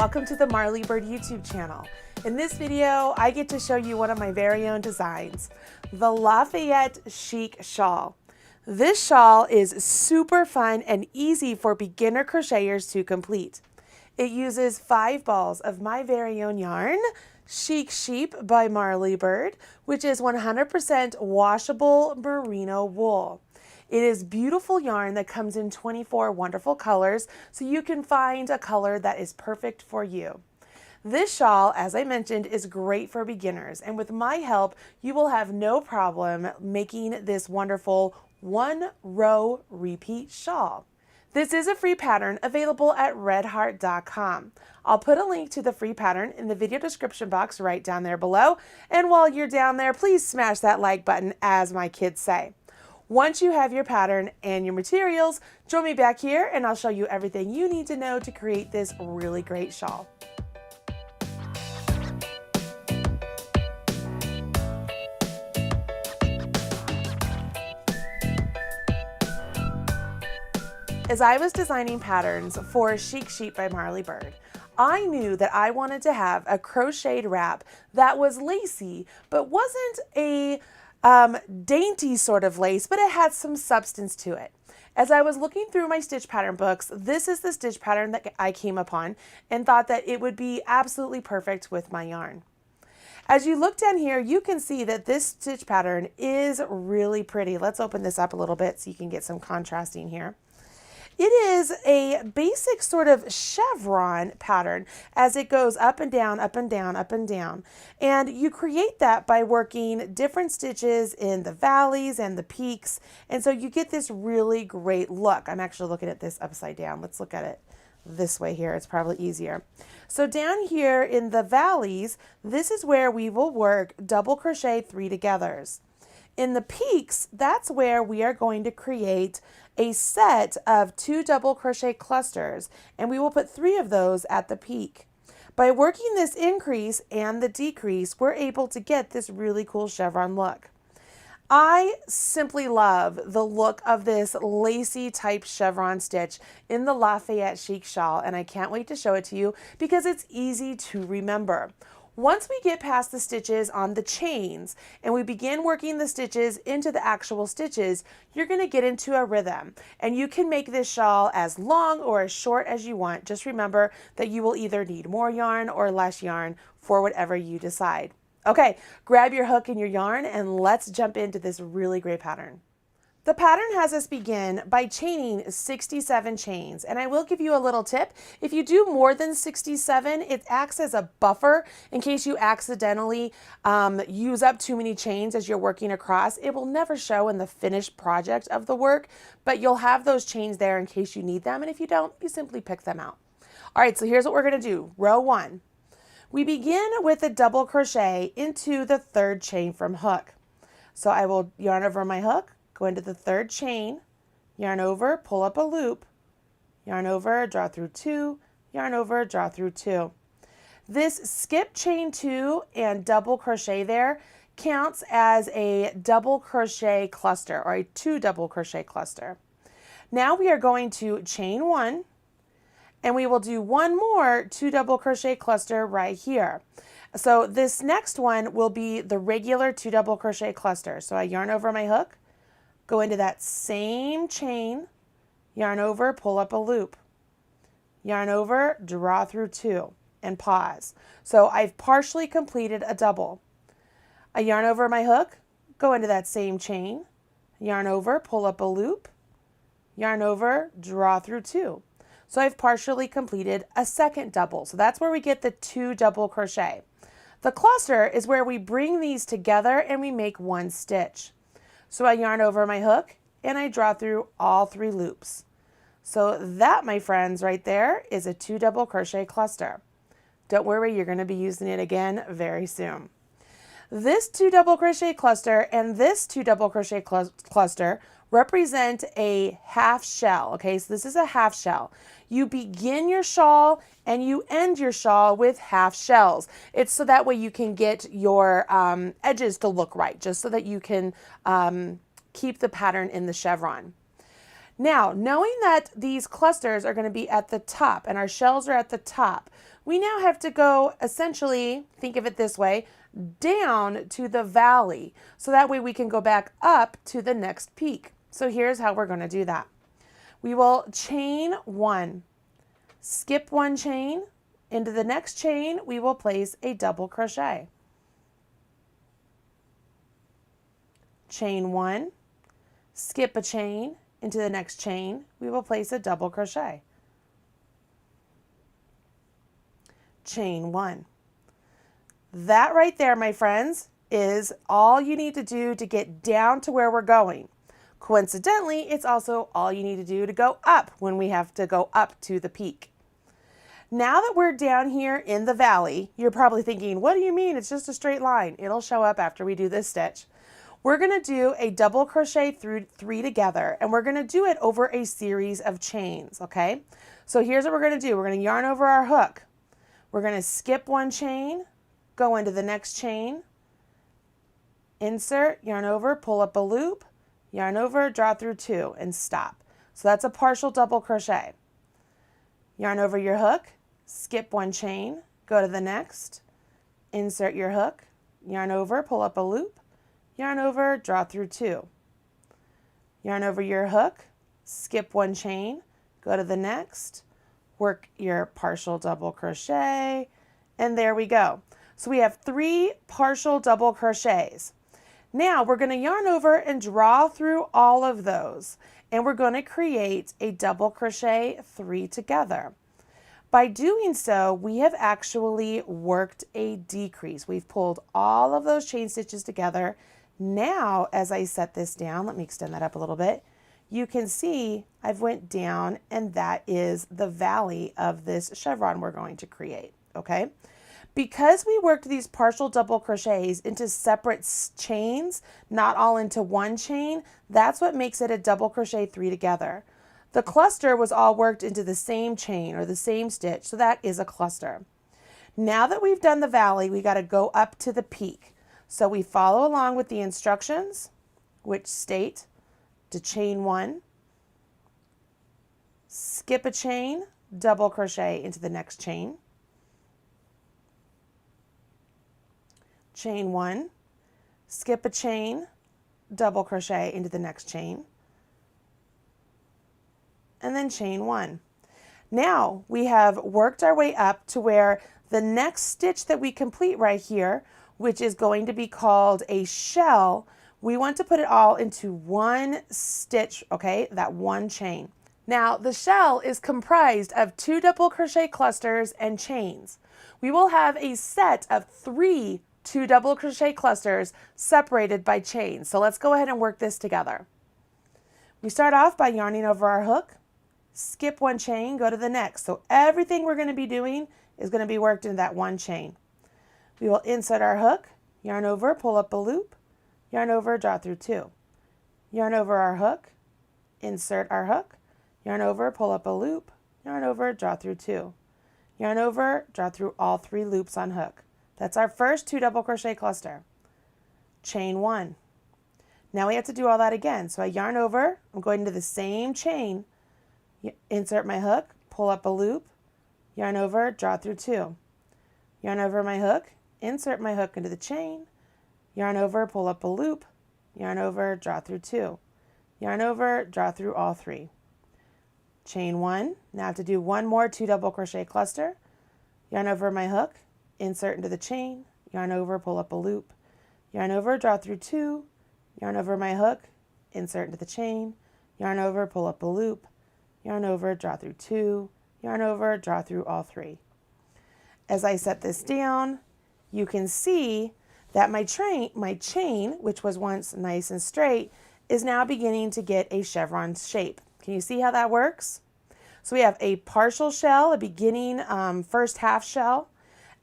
welcome to the Marley Bird YouTube channel. In this video, I get to show you one of my very own designs, the Lafayette Chic shawl. This shawl is super fun and easy for beginner crocheters to complete. It uses 5 balls of my very own yarn, Chic Sheep by Marley Bird, which is 100% washable merino wool. It is beautiful yarn that comes in 24 wonderful colors, so you can find a color that is perfect for you. This shawl, as I mentioned, is great for beginners, and with my help, you will have no problem making this wonderful 1-row repeat shawl. This is a free pattern available at redheart.com. I'll put a link to the free pattern in the video description box right down there below, and while you're down there, please smash that like button, as my kids say. Once you have your pattern and your materials, join me back here and I'll show you everything you need to know to create this really great shawl. As I was designing patterns for Chic Sheep by Marley Bird, I knew that I wanted to have a crocheted wrap that was lacy, but wasn't a dainty sort of lace, but it had some substance to it. As I was looking through my stitch pattern books, this is the stitch pattern that I came upon and thought that it would be absolutely perfect with my yarn. As you look down here, you can see that this stitch pattern is really pretty. Let's open this up a little bit so you can get some contrasting here. It is a basic sort of chevron pattern as it goes up and down, up and down, up and down. And you create that by working different stitches in the valleys and the peaks. And so you get this really great look. I'm actually looking at this upside down. Let's look at it this way here. It's probably easier. So down here in the valleys, this is where we will work double crochet 3-togethers. In the peaks, that's where we are going to create a set of 2 double crochet clusters, and we will put 3 of those at the peak. By working this increase and the decrease, we're able to get this really cool chevron look. I simply love the look of this lacy type chevron stitch in the Lafayette Chic shawl, and I can't wait to show it to you because it's easy to remember. Once we get past the stitches on the chains and we begin working the stitches into the actual stitches, you're going to get into a rhythm, and you can make this shawl as long or as short as you want. Just remember that you will either need more yarn or less yarn for whatever you decide. Okay, grab your hook and your yarn and let's jump into this really great pattern. The pattern has us begin by chaining 67 chains, and I will give you a little tip. If you do more than 67, it acts as a buffer in case you accidentally use up too many chains as you're working across. It will never show in the finished project of the work, but you'll have those chains there in case you need them, and if you don't, you simply pick them out. All right, so here's what we're going to do. Row 1. We begin with a double crochet into the 3rd chain from hook. So I will yarn over my hook, go into the 3rd chain, yarn over, pull up a loop, yarn over, draw through 2, yarn over, draw through 2. This skip chain 2 and double crochet there counts as a double crochet cluster, or a 2 double crochet cluster. Now we are going to chain 1, and we will do 1 more 2 double crochet cluster right here. So this next one will be the regular 2 double crochet cluster. So I yarn over my hook, go into that same chain, yarn over, pull up a loop, yarn over, draw through 2, and pause. So I've partially completed a double. I yarn over my hook, go into that same chain, yarn over, pull up a loop, yarn over, draw through 2. So I've partially completed a second double. So that's where we get the 2 double crochet. The cluster is where we bring these together and we make 1 stitch. So I yarn over my hook and I draw through all 3 loops. So that, my friends, right there is a 2 double crochet cluster. Don't worry, you're going to be using it again very soon. This 2 double crochet cluster and this 2 double crochet cluster represent a half shell. Okay, so this is a half shell. You begin your shawl and you end your shawl with half shells. It's so that way you can get your edges to look right, just so that you can keep the pattern in the chevron. Now, knowing that these clusters are going to be at the top and our shells are at the top, we now have to go essentially, think of it this way, down to the valley. So that way we can go back up to the next peak. So here's how we're going to do that. We will chain one, skip one chain, into the next chain we will place a double crochet. Chain one, skip a chain, into the next chain we will place a double crochet. Chain one. That right there, my friends, is all you need to do to get down to where we're going. Coincidentally, it's also all you need to do to go up when we have to go up to the peak. Now that we're down here in the valley, you're probably thinking, what do you mean? It's just a straight line. It'll show up after we do this stitch. We're going to do a double crochet through 3 together, and we're going to do it over a series of chains, okay? So here's what we're going to do. We're going to yarn over our hook. We're going to skip one chain, go into the next chain, insert, yarn over, pull up a loop, yarn over, draw through 2, and stop. So that's a partial double crochet. Yarn over your hook, skip one chain, go to the next, insert your hook, yarn over, pull up a loop, yarn over, draw through 2. Yarn over your hook, skip one chain, go to the next, work your partial double crochet, and there we go. So we have 3 partial double crochets. Now we're going to yarn over and draw through all of those, and we're going to create a double crochet 3 together. By doing so, we have actually worked a decrease. We've pulled all of those chain stitches together. Now, as I set this down, let me extend that up a little bit, you can see I've went down, and that is the valley of this chevron we're going to create, okay? Because we worked these partial double crochets into separate chains, not all into one chain, that's what makes it a double crochet 3 together. The cluster was all worked into the same chain or the same stitch, so that is a cluster. Now that we've done the valley, we got to go up to the peak. So we follow along with the instructions, which state to chain 1, skip a chain, double crochet into the next chain, chain 1, skip a chain, double crochet into the next chain, and then chain 1. Now we have worked our way up to where the next stitch that we complete right here, which is going to be called a shell, we want to put it all into one stitch, okay, that one chain. Now the shell is comprised of 2 double crochet clusters and chains. We will have a set of 3 2 double crochet clusters separated by chains. So let's go ahead and work this together. We start off by yarning over our hook, skip one chain, go to the next. So everything we're going to be doing is going to be worked in that one chain. We will insert our hook, yarn over, pull up a loop, yarn over, draw through 2. Yarn over our hook, insert our hook, yarn over, pull up a loop, yarn over, draw through 2. Yarn over, draw through all 3 loops on hook. That's our first 2 double crochet cluster. Chain 1. Now we have to do all that again. So I yarn over, I'm going into the same chain, insert my hook, pull up a loop, yarn over, draw through 2. Yarn over my hook, insert my hook into the chain, yarn over, pull up a loop, yarn over, draw through 2. Yarn over, draw through all 3. Chain 1. Now I have to do one more 2 double crochet cluster, yarn over my hook, insert into the chain, yarn over, pull up a loop, yarn over, draw through 2, yarn over my hook, insert into the chain, yarn over, pull up a loop, yarn over, draw through 2, yarn over, draw through all 3. As I set this down, you can see that my chain, which was once nice and straight, is now beginning to get a chevron shape. Can you see how that works? So we have a partial shell, a beginning first half shell,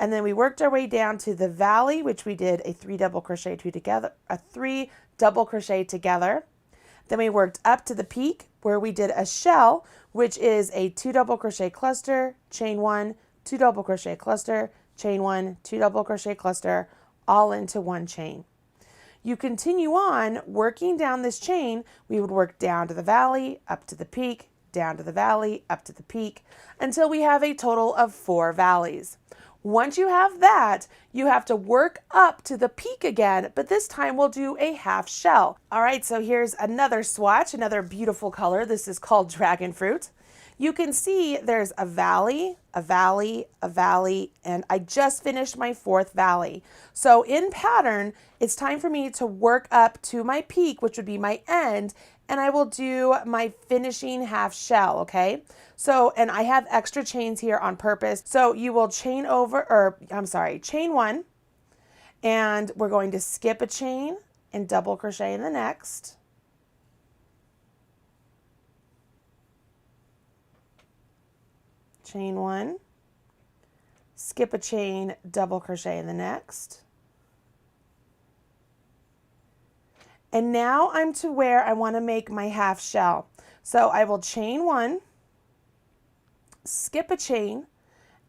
and then we worked our way down to the valley, which we did a 3 double crochet together. Then we worked up to the peak where we did a shell, which is a 2 double crochet cluster, chain 1, 2 double crochet cluster, chain 1, 2 double crochet cluster, all into one chain. you continue on working down this chain. We would work down to the valley, up to the peak, down to the valley, up to the peak, until we have a total of 4 valleys. Once you have that, you have to work up to the peak again, but this time we'll do a half shell. All right, so here's another swatch, another beautiful color. This is called dragon fruit. You can see there's a valley, a valley, a valley, and I just finished my 4th valley. So in pattern, it's time for me to work up to my peak, which would be my end, and I will do my finishing half shell, okay? So, and I have extra chains here on purpose. So you will chain chain 1, and we're going to skip a chain and double crochet in the next. Chain 1, skip a chain, double crochet in the next. And now I'm to where I want to make my half shell. So I will chain 1, skip a chain,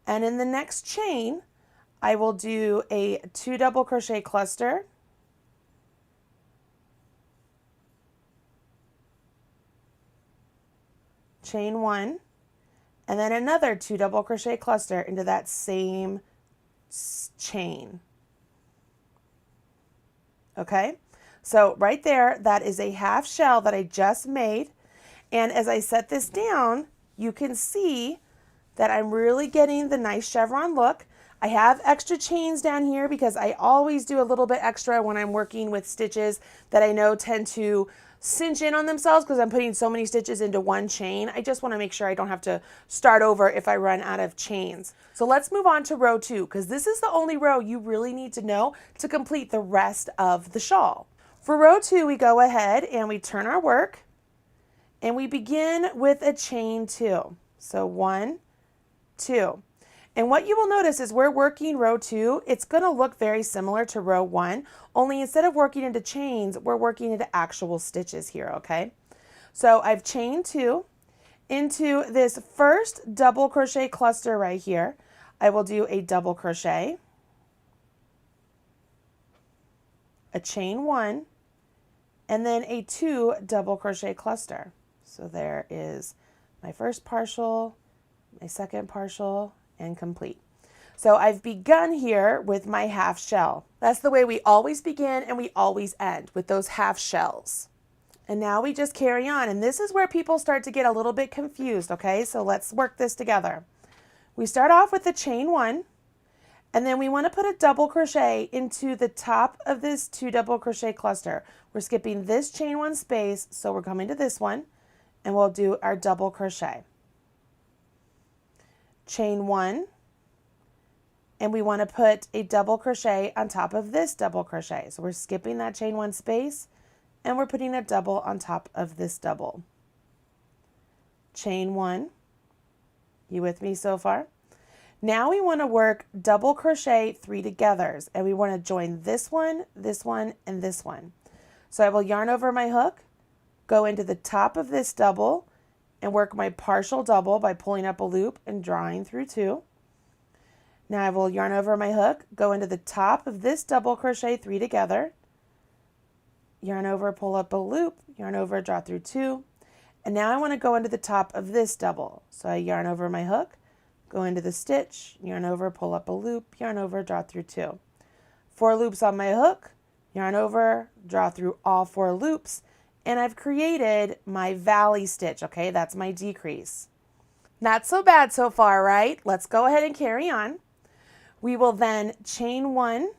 and in the next chain, I will do a 2 double crochet cluster, chain 1, and then another 2 double crochet cluster into that same chain. Okay, so right there, that is a half shell that I just made. And as I set this down, you can see that I'm really getting the nice chevron look. I have extra chains down here because I always do a little bit extra when I'm working with stitches that I know tend to cinch in on themselves because I'm putting so many stitches into one chain. I just want to make sure I don't have to start over if I run out of chains. So let's move on to row 2 because this is the only row you really need to know to complete the rest of the shawl. For row 2, we go ahead and we turn our work and we begin with a chain 2. So 1, 2. And what you will notice is we're working row 2, it's going to look very similar to row 1, only instead of working into chains, we're working into actual stitches here, okay? So I've chained 2 into this first double crochet cluster right here. I will do a double crochet, a chain 1, and then a 2 double crochet cluster. So there is my first partial, my second partial, and complete. So I've begun here with my half shell. That's the way we always begin and we always end, with those half shells. And now we just carry on, and this is where people start to get a little bit confused, okay? So let's work this together. We start off with the chain 1, and then we want to put a double crochet into the top of this 2 double crochet cluster. We're skipping this chain 1 space, so we're coming to this one, and we'll do our double crochet. Chain 1, and we want to put a double crochet on top of this double crochet. So we're skipping that chain 1 space, and we're putting a double on top of this double. Chain 1. You with me so far? Now we want to work double crochet 3 togethers, and we want to join this one, and this one. So I will yarn over my hook, go into the top of this double, and work my partial double by pulling up a loop and drawing through 2. Now I will yarn over my hook, go into the top of this double crochet 3 together, yarn over, pull up a loop, yarn over, draw through 2, and now I want to go into the top of this double. So I yarn over my hook, go into the stitch, yarn over, pull up a loop, yarn over, draw through 2. 4 loops on my hook, yarn over, draw through all 4 loops, and I've created my valley stitch, okay? That's my decrease. Not so bad so far, right? Let's go ahead and carry on. We will then chain 1.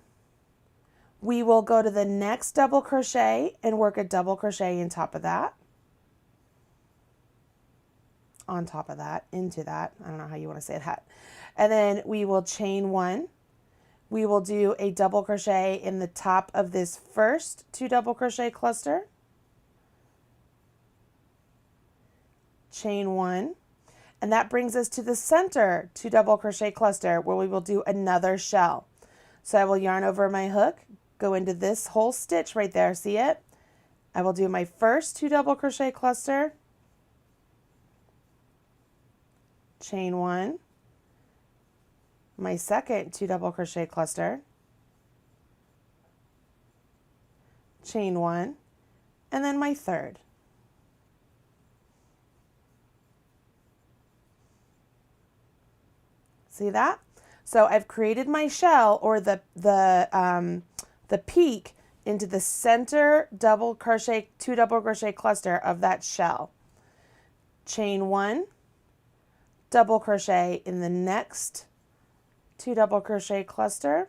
We will go to the next double crochet and work a double crochet on top of that. On top of that, into that. I don't know how you want to say that. And then we will chain 1. We will do a double crochet in the top of this first 2 double crochet cluster. Chain 1, and that brings us to the center 2 double crochet cluster where we will do another shell. So I will yarn over my hook, go into this whole stitch right there, see it? I will do my first 2 double crochet cluster, chain 1, my second 2 double crochet cluster, chain 1, and then my third. See that? So I've created my shell, or the peak, into the center double crochet, 2 double crochet cluster of that shell. Chain 1, double crochet in the next 2 double crochet cluster,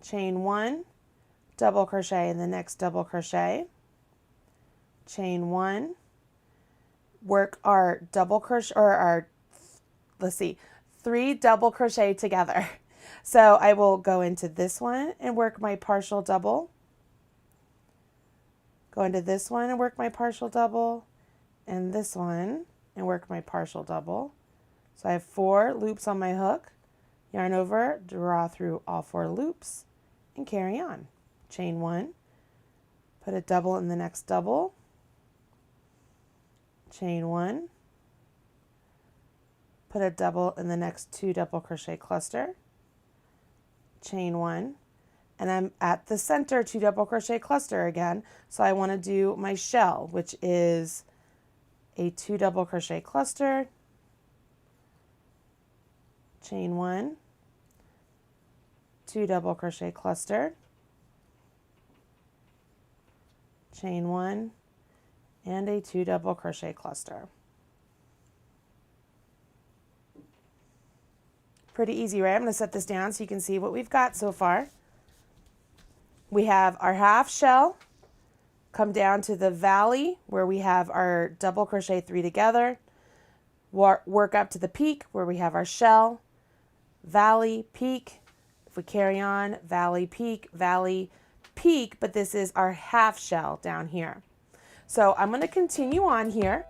chain 1, double crochet in the next double crochet, chain 1, work our double crochet, or our, let's see, 3 double crochet together. So I will go into this one and work my partial double, go into this one and work my partial double, and this one and work my partial double. So I have 4 loops on my hook, yarn over, draw through all 4 loops, and carry on. Chain 1, put a double in the next double, chain 1, put a double in the next 2 double crochet cluster, chain 1, and I'm at the center 2 double crochet cluster again, so I want to do my shell, which is a 2 double crochet cluster, chain 1, 2 double crochet cluster, chain 1, and a 2 double crochet cluster. Pretty easy, right? I'm going to set this down so you can see what we've got so far. We have our half shell, come down to the valley where we have our double crochet 3 together, work up to the peak where we have our shell, valley, peak. If we carry on, valley, peak, but this is our half shell down here. So I'm going to continue on here.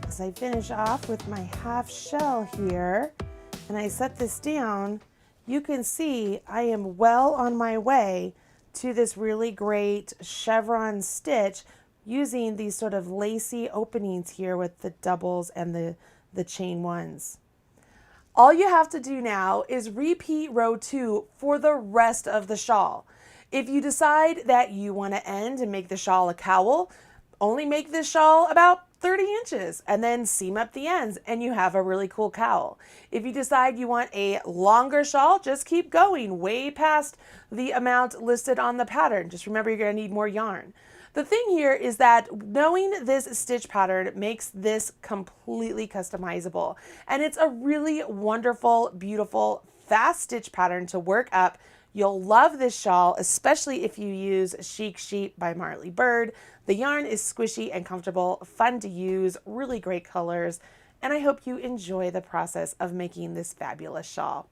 As I finish off with my half shell here and I set this down, you can see I am well on my way to this really great chevron stitch using these sort of lacy openings here with the doubles and the chain 1s. All you have to do now is repeat row 2 for the rest of the shawl. If you decide that you want to end and make the shawl a cowl, only make this shawl about 30 inches and then seam up the ends and you have a really cool cowl. If you decide you want a longer shawl, just keep going way past the amount listed on the pattern. Just remember you're going to need more yarn. The thing here is that knowing this stitch pattern makes this completely customizable, and it's a really wonderful, beautiful, fast stitch pattern to work up. You'll love this shawl, especially if you use Chic Sheep by Marley Bird. The yarn is squishy and comfortable, fun to use, really great colors, and I hope you enjoy the process of making this fabulous shawl.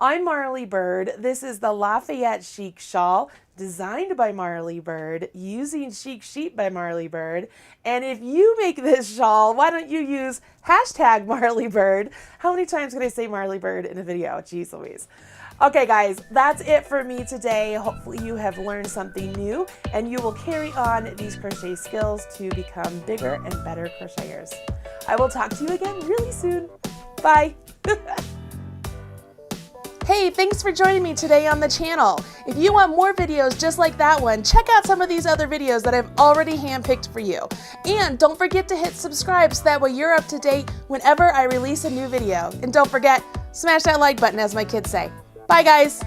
I'm Marley Bird. This is the Lafayette Chic shawl, designed by Marley Bird, using Chic Sheep by Marley Bird. And if you make this shawl, why don't you use hashtag Marley Bird? How many times can I say Marley Bird in a video? Jeez Louise. Okay guys, that's it for me today. Hopefully you have learned something new and you will carry on these crochet skills to become bigger and better crocheters. I will talk to you again really soon. Bye. Hey, thanks for joining me today on the channel. If you want more videos just like that one, check out some of these other videos that I've already handpicked for you. And don't forget to hit subscribe so that way you're up to date whenever I release a new video. And don't forget, smash that like button, as my kids say. Bye guys.